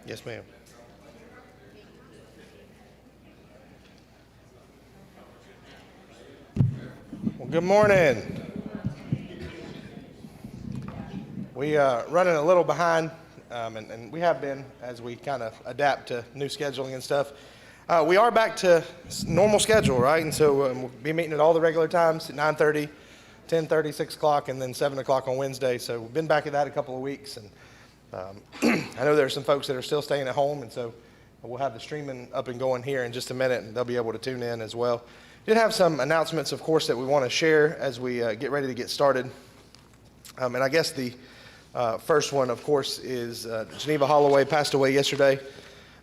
Yes, ma'am. Well, good morning. We are running a little behind, and we have been as we kind of adapt to new scheduling and stuff. We are back to normal schedule, right? And so we'll be meeting at all the regular times at 9:30, 10:30, 6 o'clock, and then 7 o'clock on Wednesday. So we've been back at that a couple of weeks, and I know there are some folks that are still staying at home, and so we'll have the streaming up and going here in just a minute, and they'll be able to tune in as well. Did have some announcements, of course, that we want to share as we get ready to get started. And I guess the first one, of course, is Geneva Holloway passed away yesterday.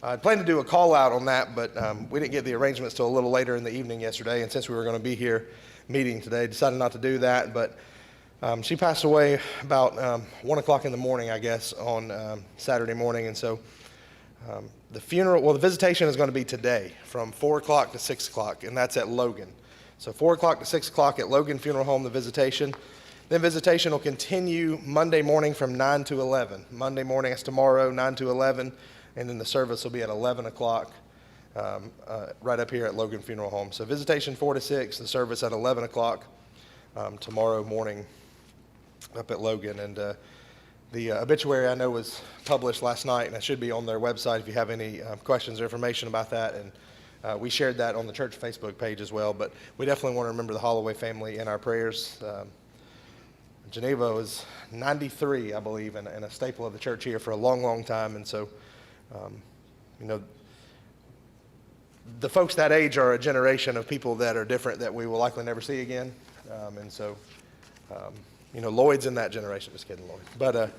I planned to do a call out on that, but we didn't get the arrangements till a little later in the evening yesterday, and since we were going to be here meeting today, decided not to do that. But she passed away about 1 o'clock in the morning, I guess, on Saturday morning, and so the visitation is going to be today from 4 o'clock to 6 o'clock, and that's at Logan. So 4 o'clock to 6 o'clock at Logan Funeral Home, the visitation. Then visitation will continue Monday morning from 9 to 11. Monday morning is tomorrow, 9 to 11, and then the service will be at 11 o'clock right up here at Logan Funeral Home. So visitation 4 to 6, the service at 11 o'clock tomorrow morning up at Logan. And the obituary I know was published last night, and it should be on their website if you have any questions or information about that. And we shared that on the church Facebook page as well. But we definitely want to remember the Holloway family in our prayers. Geneva was 93, I believe, and a staple of the church here for a long, long time. And so, the folks that age are a generation of people that are different that we will likely never see again. And so, Lloyd's in that generation. Just kidding, Lloyd. But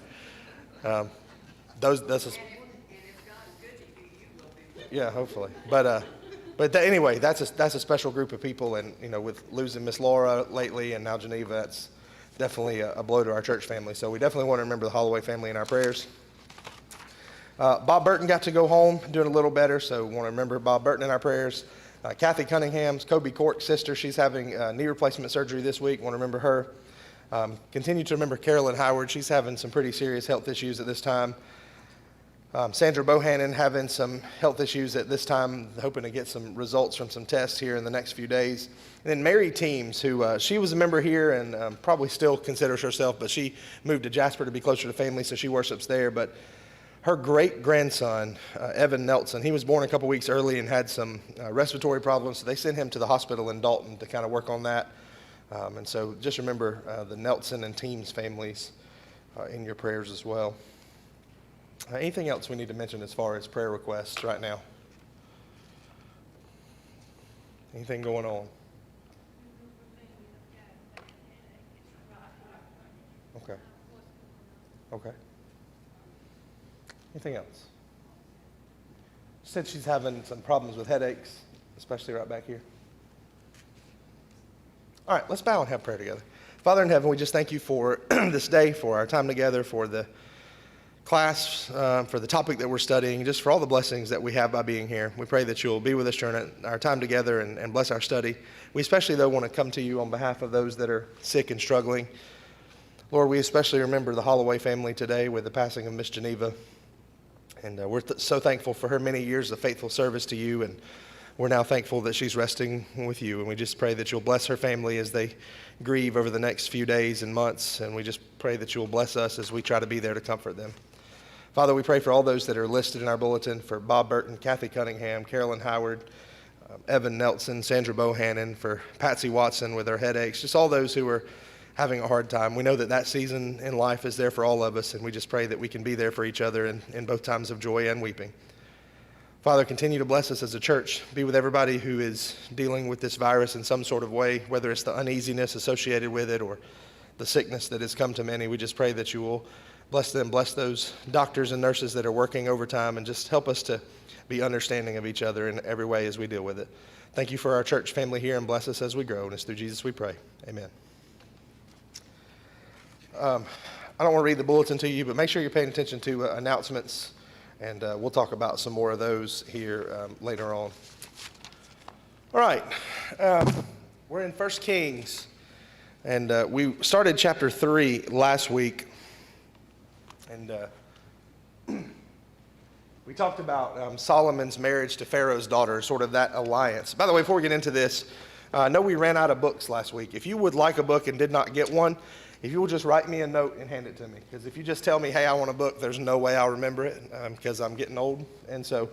yeah, hopefully. But anyway, that's a special group of people, and with losing Miss Laura lately, and now Geneva, that's definitely a blow to our church family. So we definitely want to remember the Holloway family in our prayers. Bob Burton got to go home, doing a little better, so we want to remember Bob Burton in our prayers. Kathy Cunningham's Kobe Cork's sister, she's having knee replacement surgery this week. Want to remember her. Continue to remember Carolyn Howard. She's having some pretty serious health issues at this time. Sandra Bohannon having some health issues at this time, hoping to get some results from some tests here in the next few days. And then Mary Teams, who she was a member here and probably still considers herself, but she moved to Jasper to be closer to family, so she worships there. But her great-grandson, Evan Nelson, he was born a couple weeks early and had some respiratory problems, so they sent him to the hospital in Dalton to kind of work on that. And so just remember the Nelson and Teams families in your prayers as well. Anything else we need to mention as far as prayer requests right now? Anything going on? Okay. Anything else? She said she's having some problems with headaches, especially right back here. All right, let's bow and have prayer together. Father in heaven, we just thank you for this day, for our time together, for the class, for the topic that we're studying, just for all the blessings that we have by being here. We pray that you'll be with us during our time together and bless our study. We especially, though, want to come to you on behalf of those that are sick and struggling. Lord, we especially remember the Holloway family today with the passing of Miss Geneva. And we're so thankful for her many years of faithful service to you, and we're now thankful that she's resting with you. And we just pray that you'll bless her family as they grieve over the next few days and months, and we just pray that you'll bless us as we try to be there to comfort them. Father, we pray for all those that are listed in our bulletin, for Bob Burton, Kathy Cunningham, Carolyn Howard, Evan Nelson, Sandra Bohannon, for Patsy Watson with her headaches, just all those who are having a hard time. We know that season in life is there for all of us, and we just pray that we can be there for each other in both times of joy and weeping. Father, continue to bless us as a church. Be with everybody who is dealing with this virus in some sort of way, whether it's the uneasiness associated with it or the sickness that has come to many. We just pray that you will bless them, bless those doctors and nurses that are working overtime, and just help us to be understanding of each other in every way as we deal with it. Thank you for our church family here, and bless us as we grow. And it's through Jesus we pray. Amen. I don't want to read the bulletin to you, but make sure you're paying attention to announcements, and we'll talk about some more of those here later on. All right. We're in 1 Kings, and we started chapter 3 last week. And We talked about Solomon's marriage to Pharaoh's daughter, sort of that alliance. By the way, before we get into this, I know we ran out of books last week. If you would like a book and did not get one, if you will just write me a note and hand it to me. Because if you just tell me, hey, I want a book, there's no way I'll remember it because I'm getting old. And so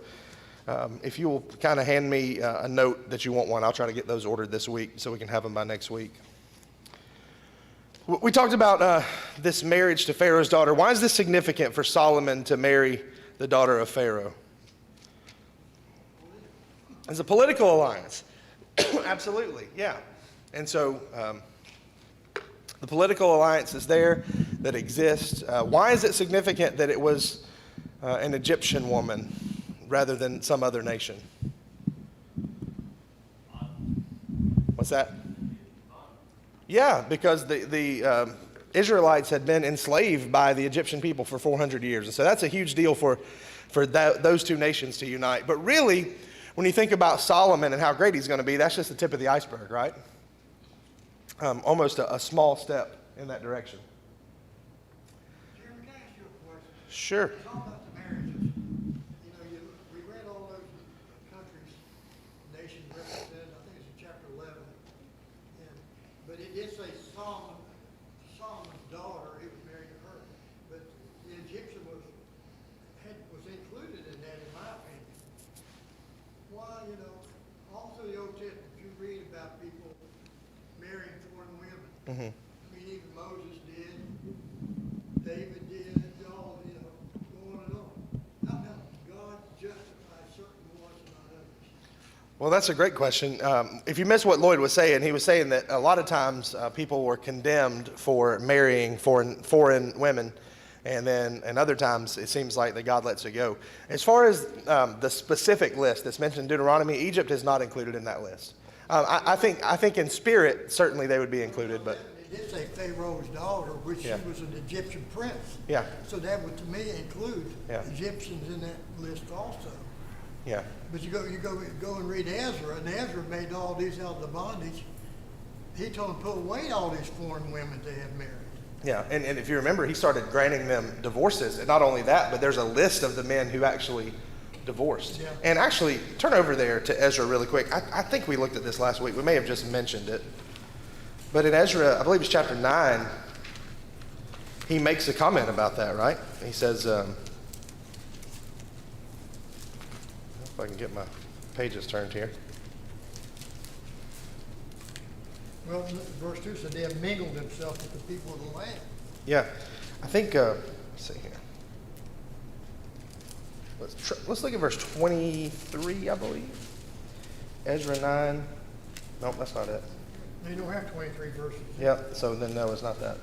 if you will kind of hand me a note that you want one, I'll try to get those ordered this week so we can have them by next week. We talked about this marriage to Pharaoh's daughter. Why is this significant for Solomon to marry the daughter of Pharaoh? It's a political alliance. Absolutely, yeah. And so the political alliance is there that exists. Why is it significant that it was an Egyptian woman rather than some other nation? What's that? Yeah, because the Israelites had been enslaved by the Egyptian people for 400 years. And so that's a huge deal for those two nations to unite. But really, when you think about Solomon and how great he's going to be, that's just the tip of the iceberg, right? Almost a small step in that direction. Jeremy, can I ask you a question? Sure. It's all about the marriages. We read all those countries, nations represented, I think it's in chapter 11. But it did say Solomon's daughter, he was married to her. But the Egyptian was included in that, in my opinion. Why, all through the Old Testament, you read about people marrying foreign women. Mm-hmm. I mean, even Moses did, David did, all, go on and on. How come God justifies certain ones and not others? Well, that's a great question. If you missed what Lloyd was saying, he was saying that a lot of times people were condemned for marrying foreign women, and other times it seems like that God lets it go. As far as the specific list that's mentioned in Deuteronomy, Egypt is not included in that list. I think in spirit certainly they would be included, but It did say Pharaoh's daughter, which Yeah. she was an Egyptian prince. yeah, So that would, to me, include Yeah. Egyptians in that list also. yeah. But you go and read Ezra, and Ezra made all these out of the bondage. He told them to put away all these foreign women they had married. Yeah, and if you remember, he started granting them divorces. And not only that, but there's a list of the men who actually divorced. Yeah. And actually, turn over there to Ezra really quick. I think we looked at this last week. We may have just mentioned it. But in Ezra, I believe it's chapter 9, he makes a comment about that, right? He says, if I can get my pages turned here. Well, verse 2 said they have mingled themselves with the people of the land. Yeah, I think, let's see here. Let's look at verse 23, I believe. Ezra 9. Nope, that's not it. They don't have 23 verses. Yep, so then no, it's not that.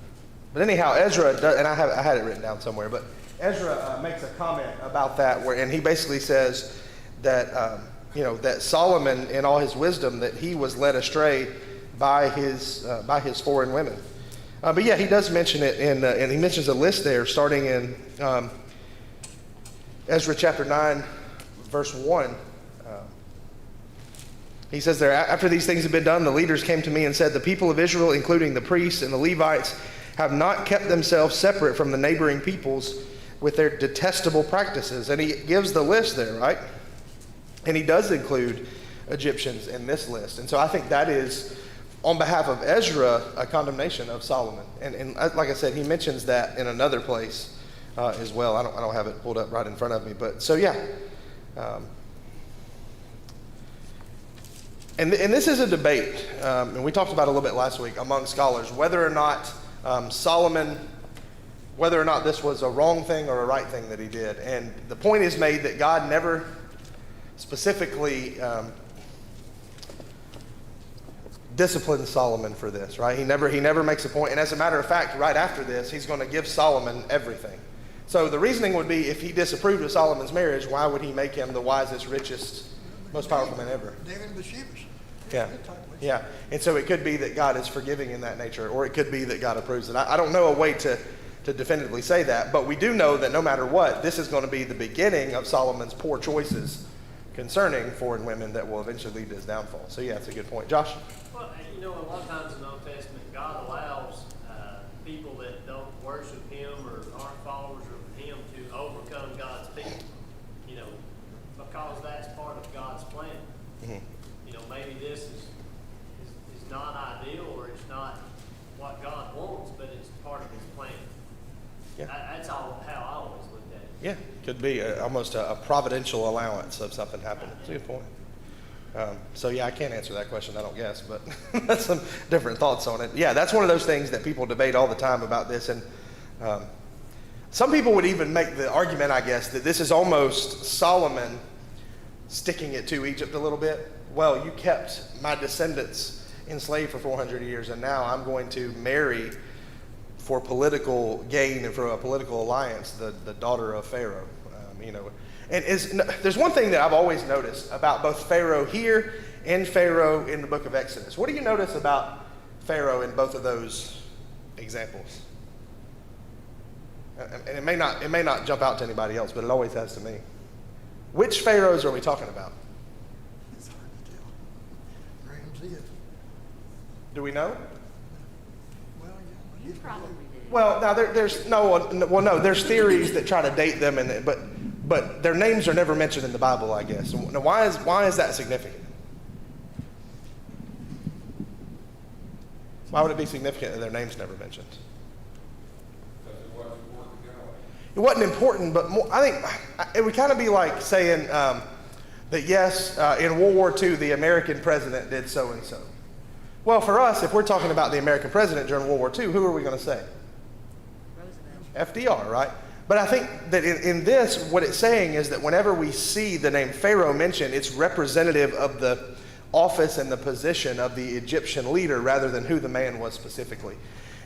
But anyhow, Ezra, does, and I had it written down somewhere, but Ezra makes a comment about that, and he basically says that, that Solomon, in all his wisdom, that he was led astray by his foreign women. But yeah, he does mention it, and he mentions a list there, starting in Ezra chapter 9, verse 1. He says there, after these things had been done, the leaders came to me and said, the people of Israel, including the priests and the Levites, have not kept themselves separate from the neighboring peoples with their detestable practices. And he gives the list there, right? And he does include Egyptians in this list. And so I think that is, on behalf of Ezra, a condemnation of Solomon. And like I said, he mentions that in another place as well. I don't have it pulled up right in front of me. But so yeah. And this is a debate, and we talked about it a little bit last week among scholars, whether or not whether or not this was a wrong thing or a right thing that he did. And the point is made that God never specifically disciplined Solomon for this, right? He never makes a point. And as a matter of fact, right after this, he's going to give Solomon everything. So the reasoning would be, if he disapproved of Solomon's marriage, why would he make him the wisest, richest, most powerful man ever? David and Bathsheba. Yeah. Yeah. And so it could be that God is forgiving in that nature, or it could be that God approves it. I don't know a way to definitively say that, but we do know that no matter what, this is going to be the beginning of Solomon's poor choices concerning foreign women that will eventually lead to his downfall. So yeah, it's a good point. Josh? Well, a lot of times in the Old Testament, God allows people that don't worship him or aren't followers of him to overcome God's people. plan. You know, maybe this is not ideal, or it's not what God wants, but it's part of his plan. Yeah. That's how I always looked at it. Yeah, could be almost a providential allowance of something happening. That's a good point. So yeah, I can't answer that question, I don't guess, but that's some different thoughts on it. Yeah, that's one of those things that people debate all the time about this, and some people would even make the argument, I guess, that this is almost Solomon sticking it to Egypt a little bit. Well, you kept my descendants enslaved for 400 years, and now I'm going to marry for political gain and for a political alliance the daughter of Pharaoh. You know, and there's one thing that I've always noticed about both Pharaoh here and Pharaoh in the book of Exodus. What do you notice about Pharaoh in both of those examples? And it may not jump out to anybody else, but it always has to me. Which pharaohs are we talking about? It's hard to tell. Ramses. Do we know? Well, yeah. You probably do. Well, now there's theories that try to date them, but their names are never mentioned in the Bible, I guess. Now, why is that significant? Why would it be significant that their names never mentioned? It wasn't important, but more, I think it would kind of be like saying that yes, in World War II, the American president did so and so. Well, for us, if we're talking about the American president during World War II, who are we going to say? FDR, right? But I think that in this, what it's saying is that whenever we see the name Pharaoh mentioned, it's representative of the office and the position of the Egyptian leader rather than who the man was specifically.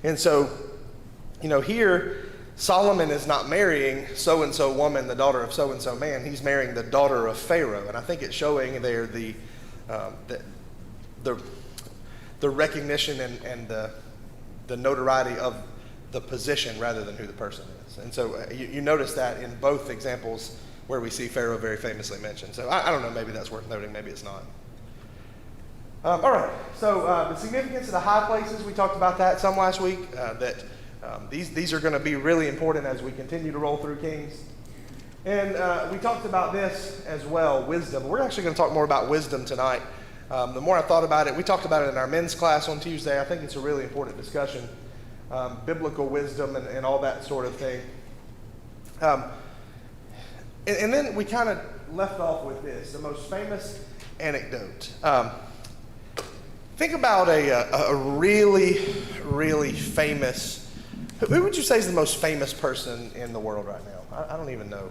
And so, you know, here, Solomon is not marrying so-and-so woman, the daughter of so-and-so man. He's marrying the daughter of Pharaoh. And I think it's showing there the recognition and the notoriety of the position rather than who the person is. And so you notice that in both examples where we see Pharaoh very famously mentioned. So I don't know, maybe that's worth noting, maybe it's not. All right, so the significance of the high places, we talked about that some last week, these are going to be really important as we continue to roll through Kings. And we talked about this as well, wisdom. We're actually going to talk more about wisdom tonight. The more I thought about it, we talked about it in our men's class on Tuesday. I think it's a really important discussion. Biblical wisdom and all that sort of thing. And then we kind of left off with this, the most famous anecdote. Think about a really, really famous, who would you say is the most famous person in the world right now? I don't even know.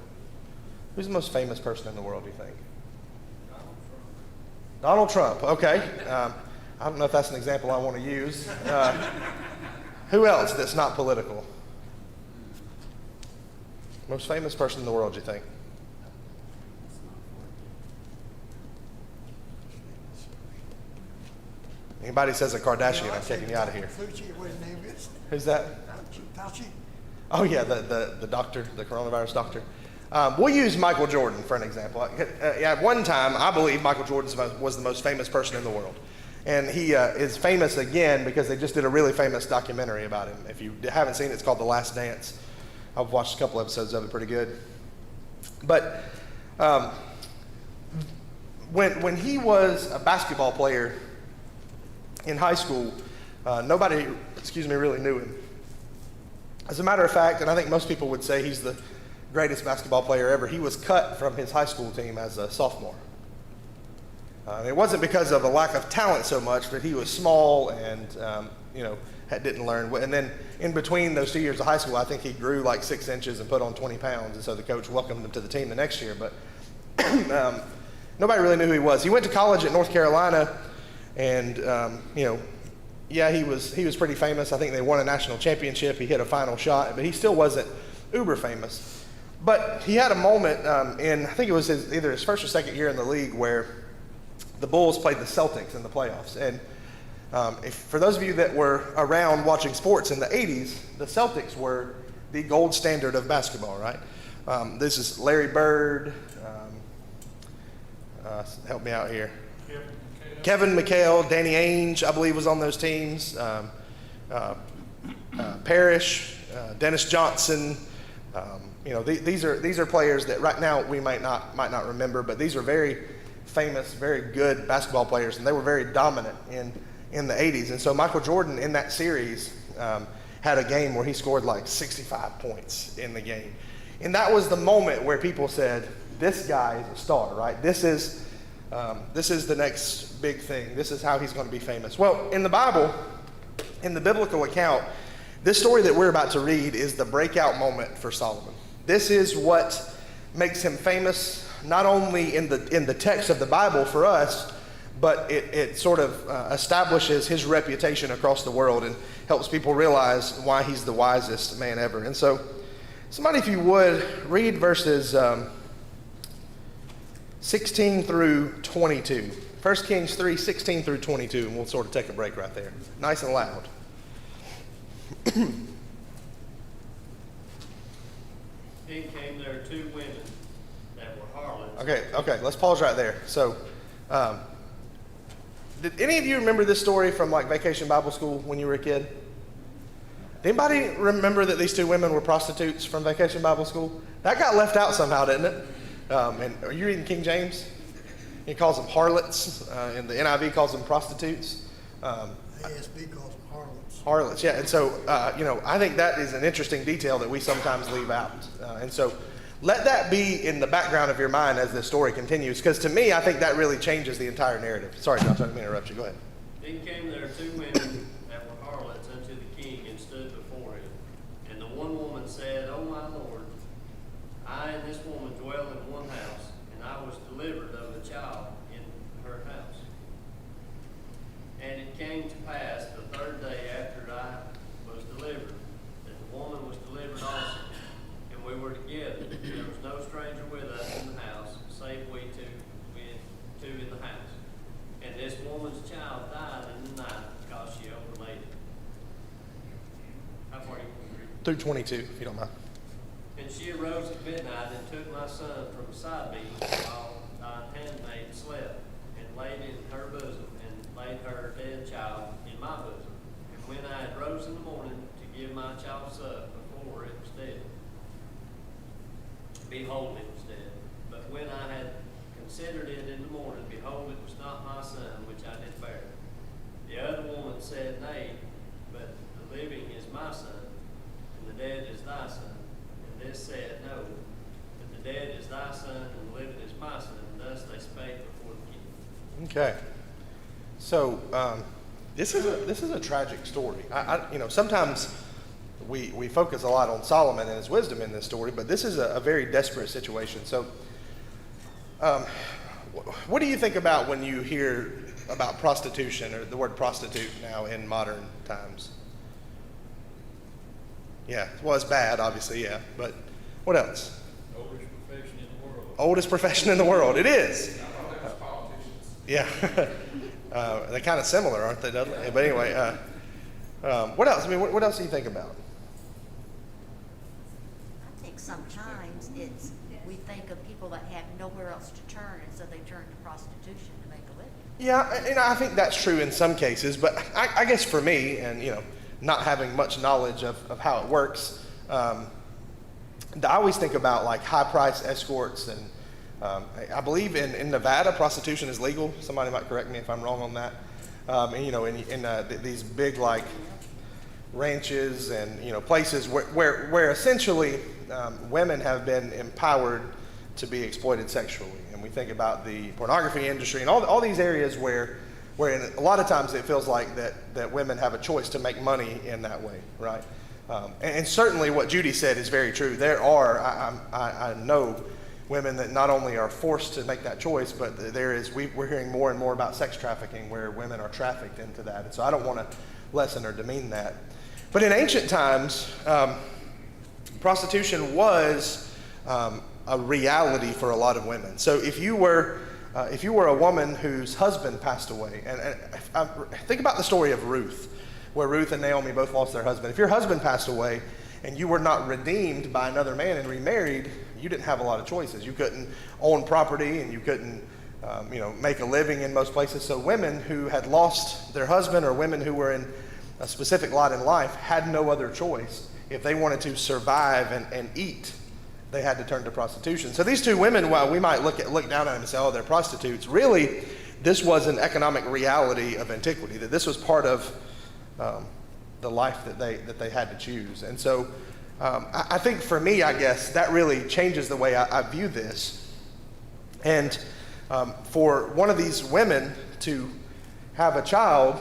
Who's the most famous person in the world, do you think? Donald Trump, okay. I don't know if that's an example I want to use. Who else that's not political? Most famous person in the world, do you think? Anybody says a Kardashian, I'm taking you out of here. Fauci, what his name is? Who's that? Fauci. Oh yeah, the doctor, the coronavirus doctor. We'll use Michael Jordan for an example. At one time, I believe Michael Jordan was the most famous person in the world. And he is famous again because they just did a really famous documentary about him. If you haven't seen it, it's called The Last Dance. I've watched a couple episodes of it, pretty good. But when he was a basketball player in high school, nobody, really knew him. As a matter of fact, and I think most people would say he's the greatest basketball player ever, he was cut from his high school team as a sophomore. It wasn't because of a lack of talent so much, but he was small and, didn't learn. And then in between those 2 years of high school, I think he grew like 6 inches and put on 20 pounds. And so the coach welcomed him to the team the next year. But nobody really knew who he was. He went to college at North Carolina and, he was pretty famous. I think they won a national championship. He hit a final shot, but he still wasn't uber famous. But he had a moment I think it was either his first or second year in the league where the Bulls played the Celtics in the playoffs. And for those of you that were around watching sports in the 80s, the Celtics were the gold standard of basketball, right? This is Larry Bird. Help me out here. Kevin McHale, Danny Ainge, I believe, was on those teams. Parrish, Dennis Johnson. These are players that right now we might not remember, but these are very famous, very good basketball players, and they were very dominant in the 80s. And so Michael Jordan in that series had a game where he scored like 65 points in the game. And that was the moment where people said, this guy is a star, right? This is the next big thing. This is how he's going to be famous. Well, in the Bible, in the biblical account, this story that we're about to read is the breakout moment for Solomon. This is what makes him famous, not only in the text of the Bible for us, but it sort of establishes his reputation across the world and helps people realize why he's the wisest man ever. And so, somebody, if you would, read verses 16 through 22. 1 Kings 3, 16 through 22, and we'll sort of take a break right there. Nice and loud. Then came there 2 women that were harlots. Okay, let's pause right there. So, did any of you remember this story from like Vacation Bible School when you were a kid? Anybody remember that these 2 women were prostitutes from Vacation Bible School? That got left out somehow, didn't it? And are you reading King James? He calls them harlots, and the NIV calls them prostitutes. ASB calls them harlots. Harlots, yeah. And so, I think that is an interesting detail that we sometimes leave out. And so, let that be in the background of your mind as the story continues, because to me, I think that really changes the entire narrative. Sorry, Josh, I didn't mean to interrupt you. Go ahead. Then came there 2 women that were harlots unto the king and stood before him. And the one woman said, O my lord, I and this woman dwell in one house, and I was delivered of a child in her house. And it came to pass the 3rd day after I was delivered, that the woman was delivered also, and we were together. There was no stranger with us in the house, save we two in the house. And this woman's child died in the night because she overlaid it. How far you want to read? Through 22, if you don't mind. And she arose at midnight and took my son from beside me while thine handmaid slept, and laid it in her bosom, and laid her dead child in my bosom. And when I had rose in the morning to give my child suck, before it was dead, behold, it was dead. But when I had considered it in the morning, behold, it was not my son which I did bear. The other woman said, Nay, but the living is my son, and the dead is thy son. And this said, No, but the dead is thy son, and the living is my son. And thus they spake before the king. Okay. So, this is a tragic story. Sometimes we focus a lot on Solomon and his wisdom in this story, but this is a very desperate situation. So, what do you think about when you hear about prostitution, or the word prostitute now in modern times? Yeah, well, it's bad, obviously, yeah, but what else? Oldest profession in the world. Oldest profession in the world, it is. Yeah, they're kind of similar, aren't they, Dudley? But anyway, what else? I mean, what else do you think about? I think sometimes we think of people that have nowhere else to turn, and so they turn to prostitution to make a living. Yeah, and I think that's true in some cases, but I guess for me, and not having much knowledge of how it works, I always think about like high-price escorts, and I believe in Nevada, prostitution is legal. Somebody might correct me if I'm wrong on that. In these big like ranches and places where essentially women have been empowered to be exploited sexually, and we think about the pornography industry and all these areas where a lot of times it feels like that women have a choice to make money in that way, right? And certainly what Judy said is very true. There are, I know women that not only are forced to make that choice, but we're hearing more and more about sex trafficking where women are trafficked into that. And so I don't want to lessen or demean that. But in ancient times, prostitution was a reality for a lot of women. So if you were a woman whose husband passed away, and think about the story of Ruth, where Ruth and Naomi both lost their husband. If your husband passed away and you were not redeemed by another man and remarried, you didn't have a lot of choices. You couldn't own property, and you couldn't make a living in most places. So women who had lost their husband, or women who were in a specific lot in life, had no other choice if they wanted to survive and eat they had to turn to prostitution. So these two women, while we might look down at them and say, oh, they're prostitutes, really, this was an economic reality of antiquity, that this was part of the life that they had to choose. And so I think for me, I guess, that really changes the way I view this. And for one of these women to have a child,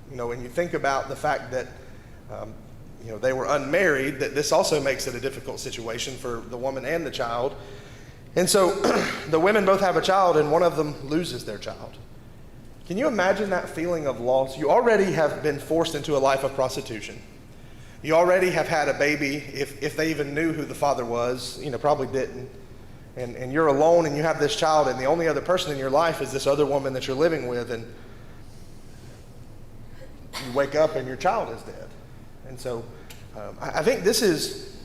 when you think about the fact that they were unmarried, that this also makes it a difficult situation for the woman and the child. And so the women both have a child, and one of them loses their child. Can you imagine that feeling of loss? You already have been forced into a life of prostitution. You already have had a baby, if they even knew who the father was, probably didn't. And you're alone and you have this child, and the only other person in your life is this other woman that you're living with, and you wake up and your child is dead. And so I think this is,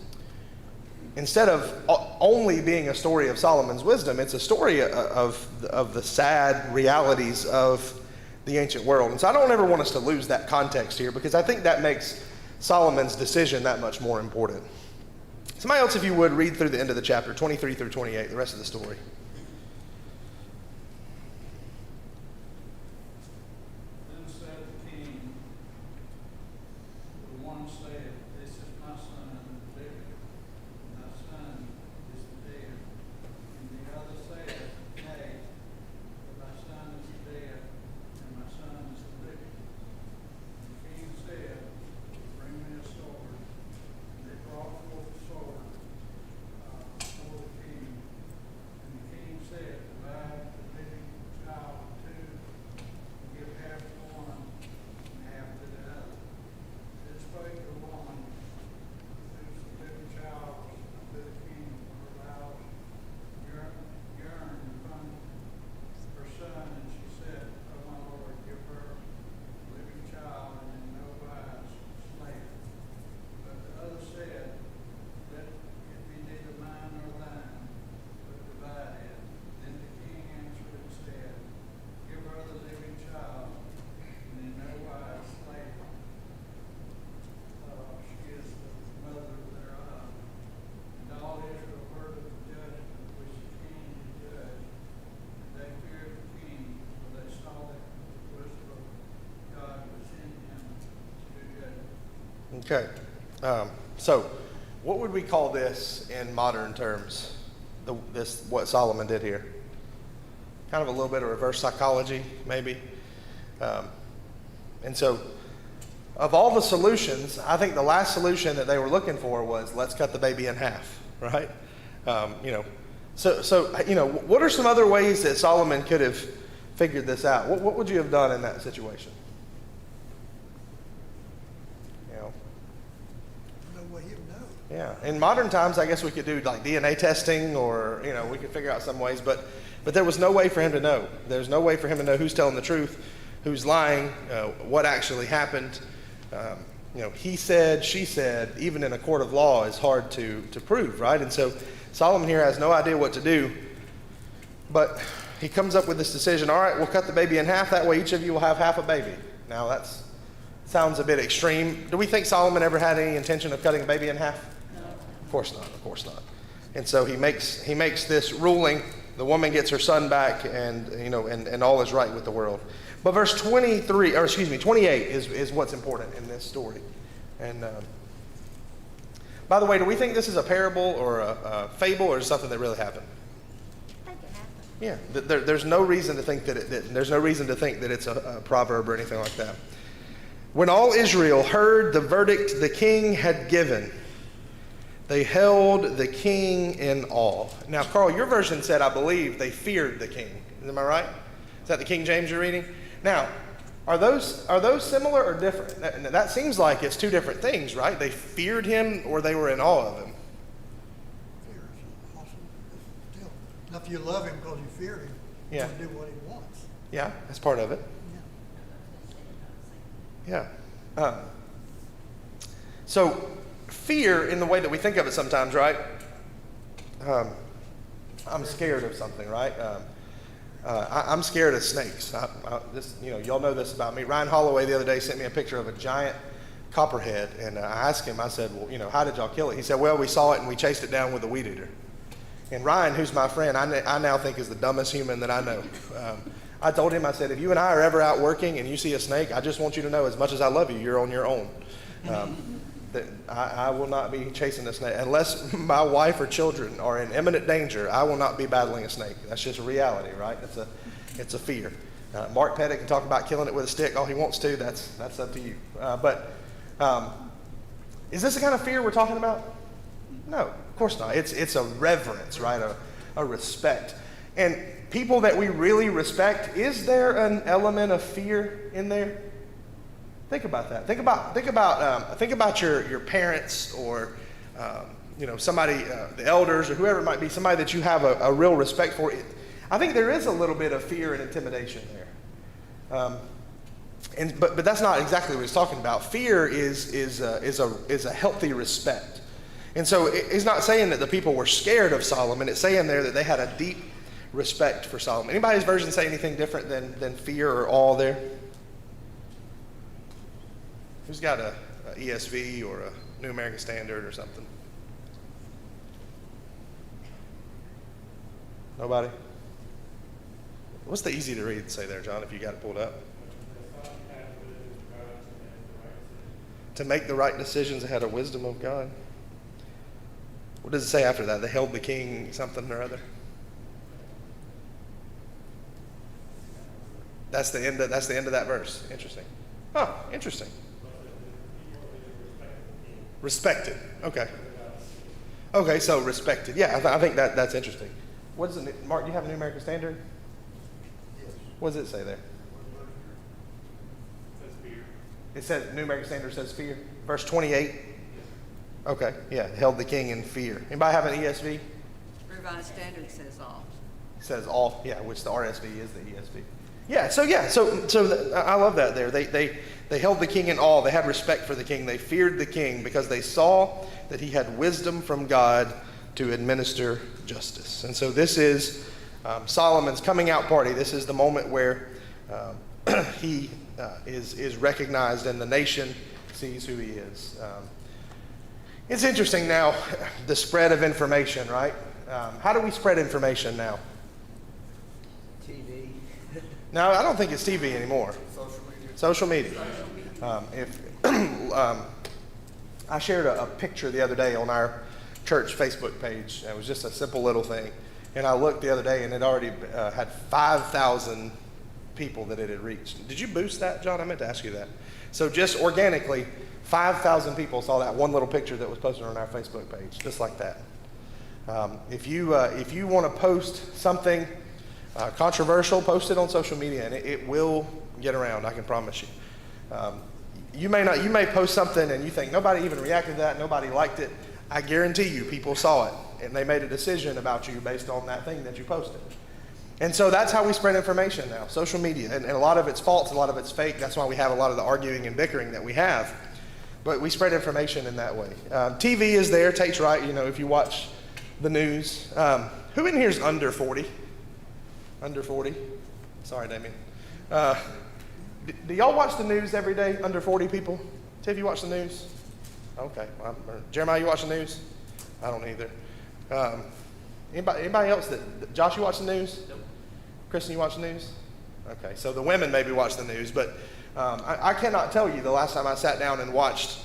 instead of only being a story of Solomon's wisdom, it's a story of the sad realities of the ancient world. And so I don't ever want us to lose that context here, because I think that makes Solomon's decision that much more important. Somebody else, if you would, read through the end of the chapter, 23 through 28, the rest of the story. Then said the king, the one said, This is my son, David, and thy son is dead. And the other said, Nay, for thy son is dead, and my son is living. And the king said, Bring me a sword. And they brought forth the sword before the king. And the king said, Divide the living child in two, and give half to one and half to the other. Then spake the woman whose living child was unto the king, for her bowels yearned upon her son, and she said, O my Lord, give her a living child, and in no wise slay her. But the other said, Let it be neither mine nor thine, but divided. Then the king answered and said, Give her the living child, and in no wise slay her. She is the mother thereof. And all Israel heard of the judgment which the king had judged, and they feared the king, for they saw that the wisdom of God was in him to do judgment. Okay. So what would we call this in modern terms, what Solomon did here? Kind of a little bit of reverse psychology, maybe. And so of all the solutions, I think the last solution that they were looking for was, let's cut the baby in half, right? So what are some other ways that Solomon could have figured this out? What would you have done in that situation? No way he'd know. Yeah, in modern times, I guess we could do like DNA testing, or we could figure out some ways, but there was no way for him to know. There's no way for him to know who's telling the truth, who's lying, what actually happened. He said, she said, even in a court of law is hard to prove, right? And so Solomon here has no idea what to do, but he comes up with this decision. All right, we'll cut the baby in half. That way each of you will have half a baby. Now that sounds a bit extreme. Do we think Solomon ever had any intention of cutting a baby in half? No. Of course not. Of course not. And so he makes this ruling. The woman gets her son back, and all is right with the world. But verse 28 is what's important in this story. And by the way, do we think this is a parable or a fable, or something that really happened? I think it happened. Yeah, there's no reason to think that it didn't. There's no reason to think that it's a proverb or anything like that. When all Israel heard the verdict the king had given, they held the king in awe. Now, Carl, your version said, I believe, they feared the king. Am I right? Is that the King James you're reading? Now, are those similar or different? That seems like it's two different things, right? They feared him, or they were in awe of him. Fear is awesome. Still, now if you love him because you fear him, Yeah. you'll do what he wants. Yeah, that's part of it. Yeah. Yeah. So fear, in the way that we think of it sometimes, right? I'm scared of something, right? I'm scared of snakes. Y'all know this about me. Ryan Holloway the other day sent me a picture of a giant copperhead. And I asked him, I said, well, you know, how did y'all kill it? He said, well, we saw it and we chased it down with a weed eater. And Ryan, who's my friend, I now think is the dumbest human that I know. I told him, I said, if you and I are ever out working and you see a snake, I just want you to know, as much as I love you, you're on your own. That I will not be chasing a snake. Unless my wife or children are in imminent danger, I will not be battling a snake. That's just a reality, right? It's a fear. Mark Pettit can talk about killing it with a stick all he wants to. That's up to you. But is this the kind of fear we're talking about? No, of course not. It's a reverence, right? A respect. And people that we really respect, is there an element of fear in there? Think about that. Think about your parents or you know, somebody, the elders or whoever it might be, somebody that you have a real respect for. I think there is a little bit of fear and intimidation there. But that's not exactly what he's talking about. Fear is a healthy respect. And so he's not saying that the people were scared of Solomon. It's saying there that they had a deep respect for Solomon. Anybody's version say anything different than fear or awe there? Who's got a ESV or a New American Standard or something? Nobody? What's the easy to read say there, John, if you got it pulled up? To make the right decisions ahead of wisdom of God. What does it say after that? They held the king something or other. That's the end of that verse. Interesting. Huh, interesting. Respected. Okay. Okay, so respected. Yeah, I think that's interesting. What is it, Mark? Do you have a New American Standard? Yes. What does it say there? It says New American Standard says fear. Verse 28. Okay, yeah, held the king in fear. Anybody have an ESV? Revised Standard says all. It says all. Yeah, which the RSV is the ESV. So I love that there. They held the king in awe. They had respect for the king. They feared the king because they saw that he had wisdom from God to administer justice. And so this is Solomon's coming out party. This is the moment where he is recognized and the nation sees who he is. It's interesting now, the spread of information, right? How do we spread information now? TV. No, I don't think it's TV anymore. Social media. I shared a picture the other day on our church Facebook page. It was just a simple little thing. And I looked the other day and it already had 5,000 people that it had reached. Did you boost that, John? I meant to ask you that. So just organically, 5,000 people saw that one little picture that was posted on our Facebook page, just like that. If you want to post something controversial, post it on social media, and it will get around. I can promise you. You may post something and you think nobody even reacted to that, nobody liked it. I guarantee you, people saw it and they made a decision about you based on that thing that you posted. And so that's how we spread information now, social media, and a lot of it's false, a lot of it's fake. That's why we have a lot of the arguing and bickering that we have. But we spread information in that way. TV is there. Tate's right. You know, if you watch the news, who in here is under 40? Under 40? Sorry, Damien. Do y'all watch the news every day? Under 40 people? Tiff, you watch the news? Okay. Jeremiah, you watch the news? I don't either. Anybody else Josh, you watch the news? Nope. Kristen, you watch the news? Okay. So the women maybe watch the news, but I cannot tell you the last time I sat down and watched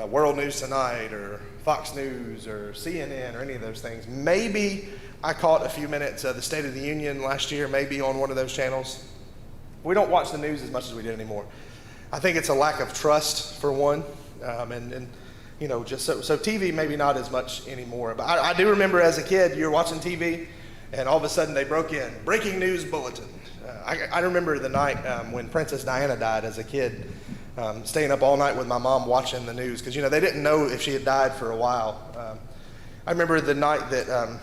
World News Tonight or Fox News or CNN or any of those things. Maybe I caught a few minutes of the State of the Union last year, maybe on one of those channels. We don't watch the news as much as we did anymore. I think it's a lack of trust, for one, and you know, just so TV maybe not as much anymore. But I do remember as a kid, you were watching TV, and all of a sudden they broke in, breaking news bulletin. I remember the night when Princess Diana died as a kid, staying up all night with my mom watching the news, because, you know, they didn't know if she had died for a while. I remember the night that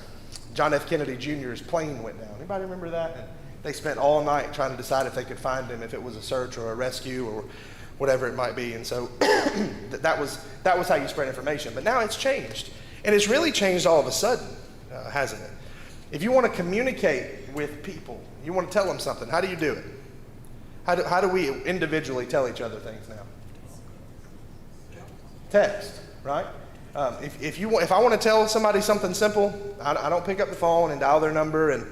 John F. Kennedy Jr.'s plane went down. Anybody remember that? And they spent all night trying to decide if they could find him, if it was a search or a rescue or whatever it might be. And so that was how you spread information. But now it's changed. And it's really changed all of a sudden, hasn't it? If you want to communicate with people, you want to tell them something, how do you do it? How do we individually tell each other things now? Text, right? If I want to tell somebody something simple, I don't pick up the phone and dial their number and,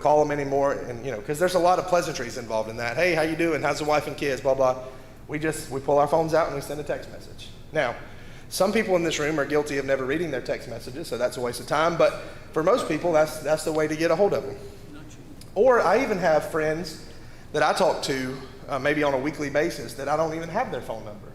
call them anymore. And, because there's a lot of pleasantries involved in that. Hey, how you doing? How's the wife and kids? Blah, blah. We pull our phones out and we send a text message. Now, some people in this room are guilty of never reading their text messages, so that's a waste of time. But for most people, that's the way to get a hold of them. Or I even have friends that I talk to maybe on a weekly basis that I don't even have their phone number,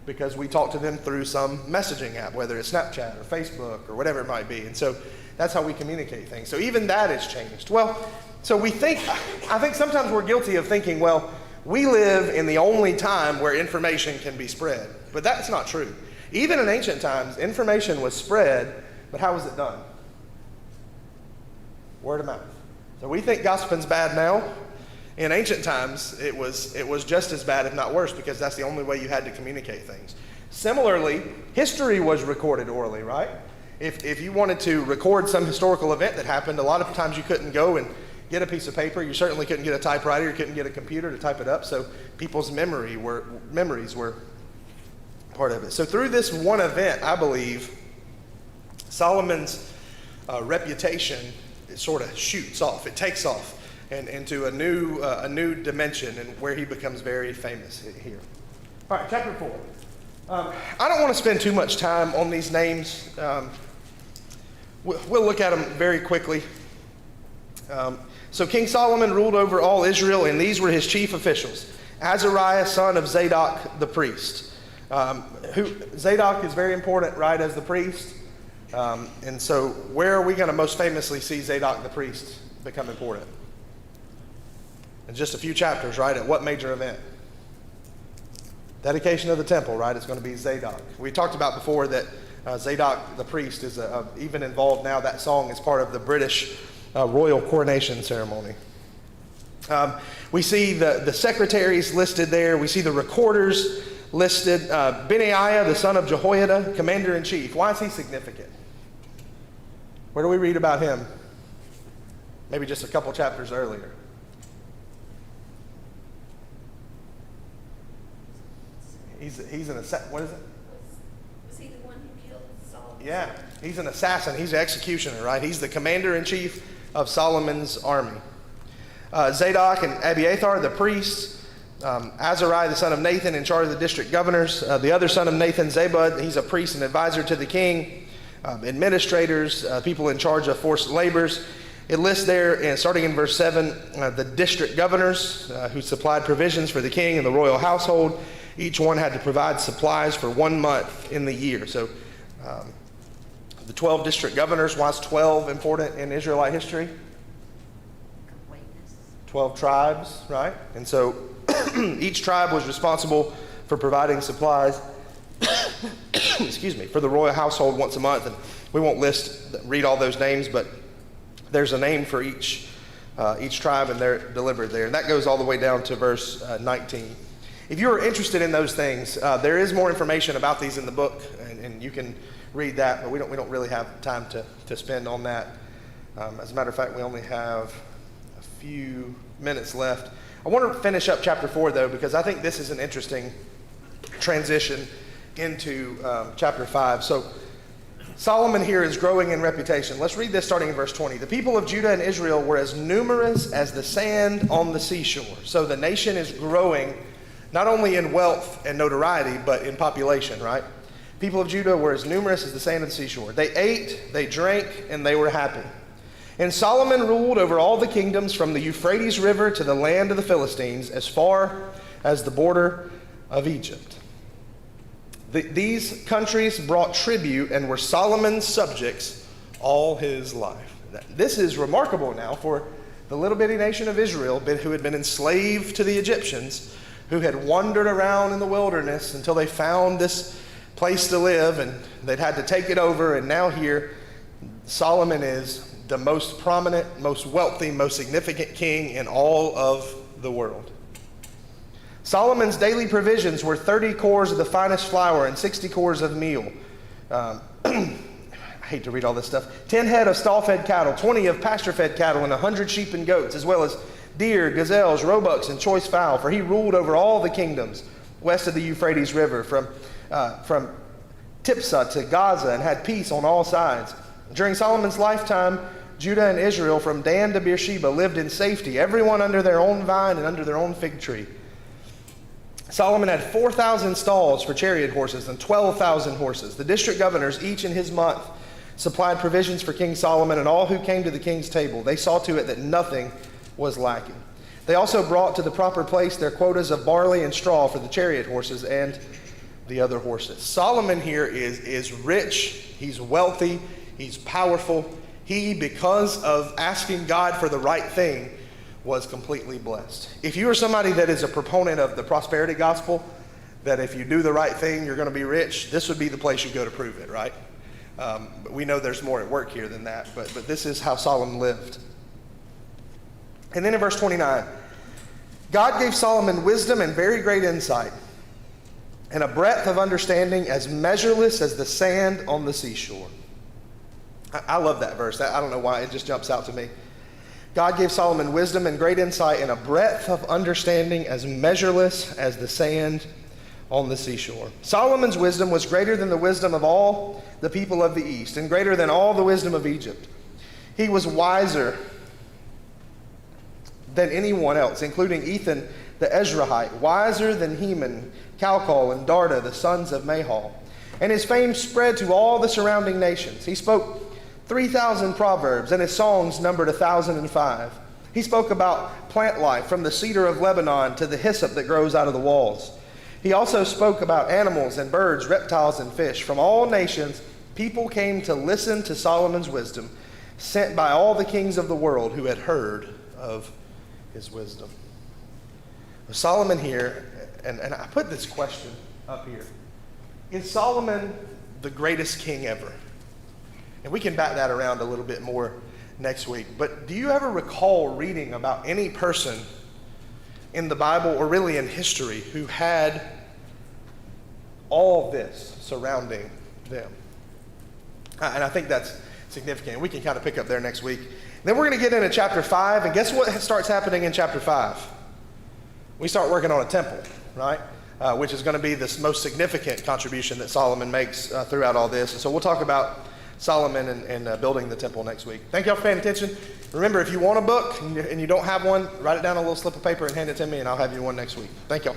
because we talk to them through some messaging app, whether it's Snapchat or Facebook or whatever it might be. And so that's how we communicate things. So even that has changed. Well, so I think sometimes we're guilty of thinking, well, we live in the only time where information can be spread. But that's not true. Even in ancient times, information was spread, but how was it done? Word of mouth. So we think gossiping's bad now. In ancient times, it was just as bad, if not worse, because that's the only way you had to communicate things. Similarly, history was recorded orally, right? If you wanted to record some historical event that happened, a lot of times you couldn't go and get a piece of paper. You certainly couldn't get a typewriter. You couldn't get a computer to type it up. So people's memories were part of it. So through this one event, I believe, Solomon's reputation sort of shoots off. It takes off and into a new dimension, and where he becomes very famous here. All right, chapter 4. I don't want to spend too much time on these names. We'll look at them very quickly. So King Solomon ruled over all Israel, and these were his chief officials. Azariah, son of Zadok the priest. Zadok is very important, right, as the priest. And so where are we going to most famously see Zadok the priest become important? In just a few chapters, right? At what major event? Dedication of the temple, right? It's going to be Zadok. We talked about before that Zadok the priest is even involved now. That song is part of the British royal coronation ceremony. We see the secretaries listed there. We see the recorders listed. Benaiah, the son of Jehoiada, commander-in-chief. Why is he significant? Where do we read about him? Maybe just a couple chapters earlier. He's an assassin. What is it? Was he the one who killed Solomon? Yeah, he's an assassin. He's an executioner, right? He's the commander-in-chief of Solomon's army. Zadok and Abiathar, the priests. Azariah, the son of Nathan, in charge of the district governors. The other son of Nathan, Zabud, he's a priest and advisor to the king. Administrators, people in charge of forced labors. It lists there, and starting in verse 7, the district governors who supplied provisions for the king and the royal household. Each one had to provide supplies for 1 month in the year. So the 12 district governors, why is 12 important in Israelite history? Completeness. 12 tribes, right? And so each tribe was responsible for providing supplies excuse me, for the royal household once a month. And we won't read all those names, but there's a name for each tribe, and they're delivered there. And that goes all the way down to verse 19. If you're interested in those things, there is more information about these in the book, and you can read that, but we don't really have time to spend on that. As a matter of fact, we only have a few minutes left. I want to finish up chapter 4, though, because I think this is an interesting transition into chapter 5. So Solomon here is growing in reputation. Let's read this starting in verse 20. The people of Judah and Israel were as numerous as the sand on the seashore. So the nation is growing not only in wealth and notoriety, but in population, right? People of Judah were as numerous as the sand of the seashore. They ate, they drank, and they were happy. And Solomon ruled over all the kingdoms from the Euphrates River to the land of the Philistines, as far as the border of Egypt. These countries brought tribute and were Solomon's subjects all his life. This is remarkable now for the little bitty nation of Israel, who had been enslaved to the Egyptians, who had wandered around in the wilderness until they found this place to live, and they'd had to take it over. And now here, Solomon is the most prominent, most wealthy, most significant king in all of the world. Solomon's daily provisions were 30 cores of the finest flour and 60 cores of meal. I hate to read all this stuff. 10 head of stall-fed cattle, 20 of pasture-fed cattle, and 100 sheep and goats, as well as deer, gazelles, roebucks, and choice fowl. For he ruled over all the kingdoms west of the Euphrates River, from Tiphsah to Gaza, and had peace on all sides. During Solomon's lifetime, Judah and Israel from Dan to Beersheba lived in safety, everyone under their own vine and under their own fig tree. Solomon had 4,000 stalls for chariot horses and 12,000 horses. The district governors, each in his month, supplied provisions for King Solomon and all who came to the king's table. They saw to it that nothing was lacking. They also brought to the proper place their quotas of barley and straw for the chariot horses and the other horses. Solomon here is rich, he's wealthy, he's powerful. He, because of asking God for the right thing, was completely blessed. If you are somebody that is a proponent of the prosperity gospel, that if you do the right thing, you're going to be rich, this would be the place you go to prove it, right? But we know there's more at work here than that, but this is how Solomon lived. And then in verse 29, God gave Solomon wisdom and very great insight, and a breadth of understanding as measureless as the sand on the seashore. I love that verse. I don't know why, it just jumps out to me. God gave Solomon wisdom and great insight and a breadth of understanding as measureless as the sand on the seashore. Solomon's wisdom was greater than the wisdom of all the people of the East and greater than all the wisdom of Egypt. He was wiser than anyone else, including Ethan the Ezrahite, wiser than Heman, Calcol, and Darda, the sons of Mahal. And his fame spread to all the surrounding nations. He spoke 3,000 proverbs, and his songs numbered 1,005. He spoke about plant life, from the cedar of Lebanon to the hyssop that grows out of the walls. He also spoke about animals and birds, reptiles and fish. From all nations, people came to listen to Solomon's wisdom, sent by all the kings of the world who had heard of his wisdom. Solomon here, and I put this question up here. Is Solomon the greatest king ever? And we can bat that around a little bit more next week. But do you ever recall reading about any person in the Bible or really in history who had all this surrounding them? And I think that's significant. We can kind of pick up there next week. Then we're going to get into chapter 5. And guess what starts happening in chapter 5? We start working on a temple, right? Which is going to be the most significant contribution that Solomon makes throughout all this. And so we'll talk about Solomon and building the temple next week. Thank y'all for paying attention. Remember, if you want a book and you don't have one, write it down on a little slip of paper and hand it to me, and I'll have you one next week. Thank y'all.